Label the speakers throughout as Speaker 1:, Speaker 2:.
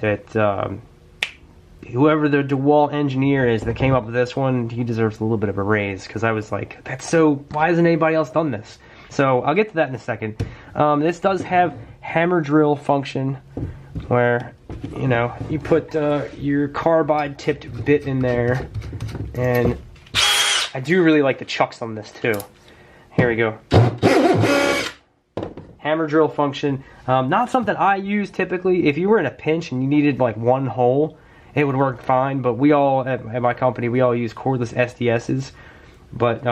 Speaker 1: that whoever the DEWALT engineer is that came up with this one, he deserves a little bit of a raise, because I was like, why hasn't anybody else done this? So I'll get to that in a second. This does have Hammerdrill function, where, you know, you put your carbide tipped bit in there, and I do really like the chucks on this too. Here we go. Hammerdrill function. Not something I use typically. If you were in a pinch and you needed like one hole, it would work fine, but we all, at my company, we all use cordless SDSs, but,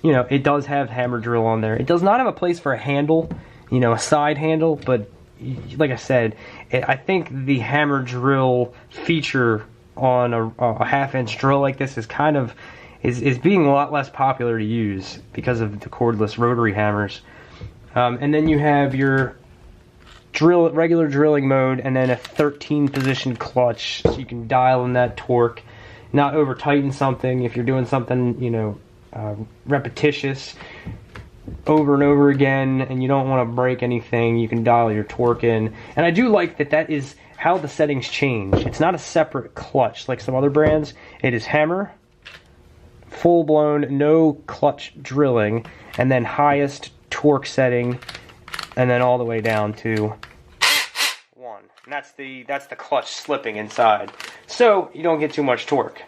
Speaker 1: you know, it does have Hammerdrill on there. It does not have a place for a handle, you know, a side handle, but, like I said, I think the Hammerdrill feature on a half-inch drill like this is kind of, is being a lot less popular to use because of the cordless rotary hammers. And then you have your regular drilling mode, and then a 13 position clutch, so you can dial in that torque, not over tighten something if you're doing something, you know, repetitious over and over again, and you don't want to break anything. You can dial your torque in, and I do like that is how the settings change. It's not a separate clutch like some other brands. It is hammer, full blown, no clutch drilling, and then highest torque setting, and then all the way down to 1. And that's the clutch slipping inside, so you don't get too much torque.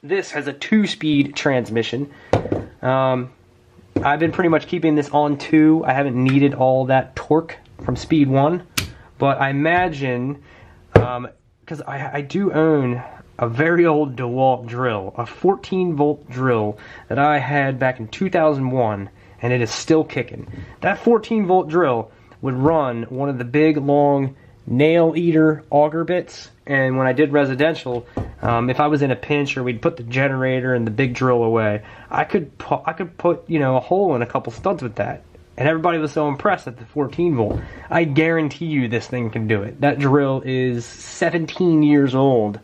Speaker 1: This has a 2-speed transmission. I've been pretty much keeping this on 2. I haven't needed all that torque from speed 1, but I imagine, because I do own a very old DEWALT drill, a 14-volt drill that I had back in 2001, and it is still kicking. That 14-volt drill would run one of the big, long, nail-eater auger bits, and when I did residential, if I was in a pinch or we'd put the generator and the big drill away, I could put, you know, a hole in a couple studs with that. And everybody was so impressed at the 14-volt. I guarantee you this thing can do it. That drill is 17 years old,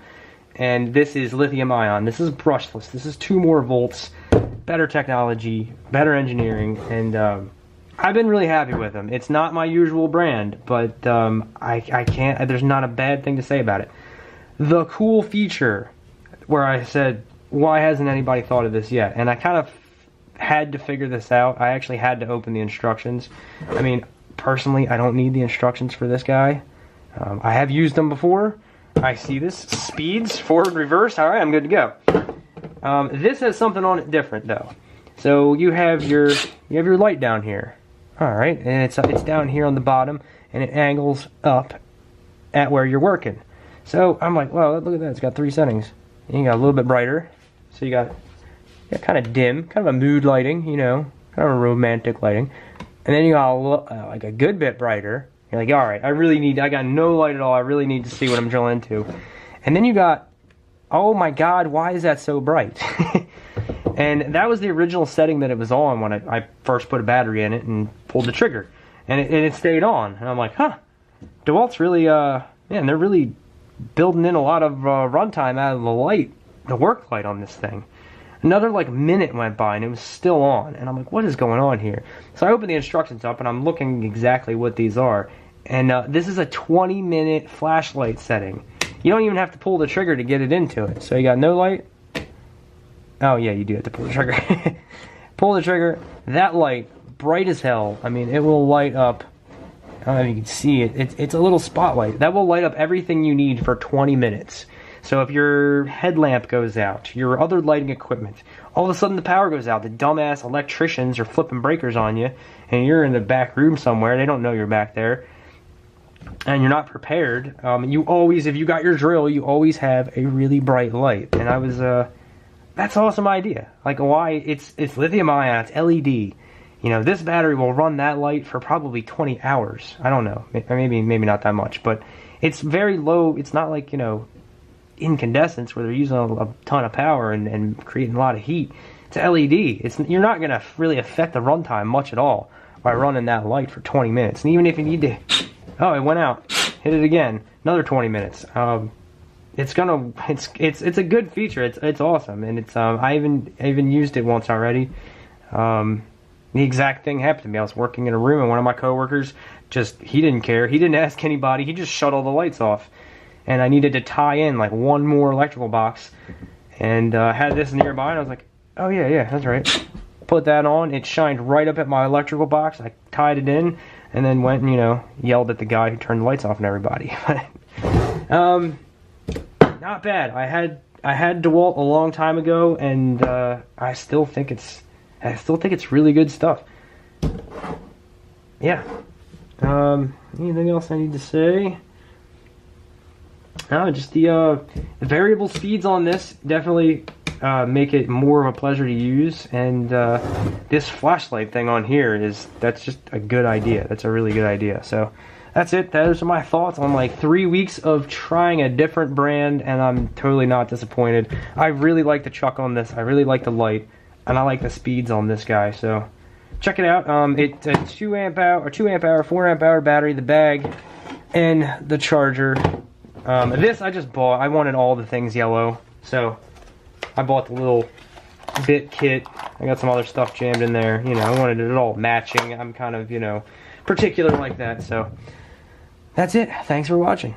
Speaker 1: and this is lithium-ion. This is brushless. This is 2 more volts, better technology, better engineering, and I've been really happy with them. It's not my usual brand, but I can't, there's not a bad thing to say about it. The cool feature where I said, why hasn't anybody thought of this yet? And I kind of had to figure this out. I actually had to open the instructions. I mean, personally, I don't need the instructions for this guy. I have used them before. I see this. Speeds, forward, reverse. All right, I'm good to go. This has something on it different, though. So you have your light down here. All right, and it's down here on the bottom, and it angles up at where you're working. So I'm like, well, look at that. It's got 3 settings. And you got a little bit brighter. So you got kind of dim, kind of a mood lighting, you know, kind of a romantic lighting. And then you got like a good bit brighter. You're like, all right, I got no light at all. I really need to see what I'm drilling into. And then you got, oh my God, why is that so bright? And that was the original setting that it was on when I first put a battery in it and pulled the trigger. And it stayed on. And I'm like, huh, DEWALT's really, man, they're really building in a lot of runtime out of the light, the work light on this thing. Another like minute went by and it was still on, and I'm like, what is going on here? So I opened the instructions up and I'm looking exactly what these are, and this is a 20-minute flashlight setting. You don't even have to pull the trigger to get it into it. So you got no light. Oh yeah, you do have to pull the trigger. Pull the trigger. That light, bright as hell. I mean, it will light up. I don't know if you can see it. It's a little spotlight. That will light up everything you need for 20 minutes. So if your headlamp goes out, your other lighting equipment, all of a sudden the power goes out, the dumbass electricians are flipping breakers on you, and you're in the back room somewhere, they don't know you're back there, and you're not prepared, you always, if you got your drill, you always have a really bright light. And I was, that's an awesome idea. Like, why, it's lithium ion, it's LED. You know, this battery will run that light for probably 20 hours. I don't know, maybe not that much, but it's very low. It's not like, you know, incandescents where they're using a ton of power and creating a lot of heat. It's LED. You're not going to really affect the runtime much at all by running that light for 20 minutes. And even if you need to, oh, it went out, hit it again, another 20 minutes. It's a good feature. It's awesome, and it's I even used it once already. the exact thing happened to me. I was working in a room and one of my coworkers he didn't care. He didn't ask anybody. He just shut all the lights off. And I needed to tie in like one more electrical box. And had this nearby and I was like, oh yeah, that's right. Put that on. It shined right up at my electrical box. I tied it in and then went and, yelled at the guy who turned the lights off and everybody. Not bad. I had DeWalt a long time ago and I still think it's really good stuff. Yeah. Anything else I need to say? No, just the variable speeds on this definitely make it more of a pleasure to use, and this flashlight thing on here that's just a good idea. That's a really good idea. So that's it. Those are my thoughts on like 3 weeks of trying a different brand, and I'm totally not disappointed. I really like the chuck on this. I really like the light, and I like the speeds on this guy. So check it out. It's a 2 amp hour, 4 amp hour battery, the bag, and the charger. This I just bought. I wanted all the things yellow, so I bought the little bit kit. I got some other stuff jammed in there. I wanted it all matching. I'm kind of, particular like that. So that's it. Thanks for watching.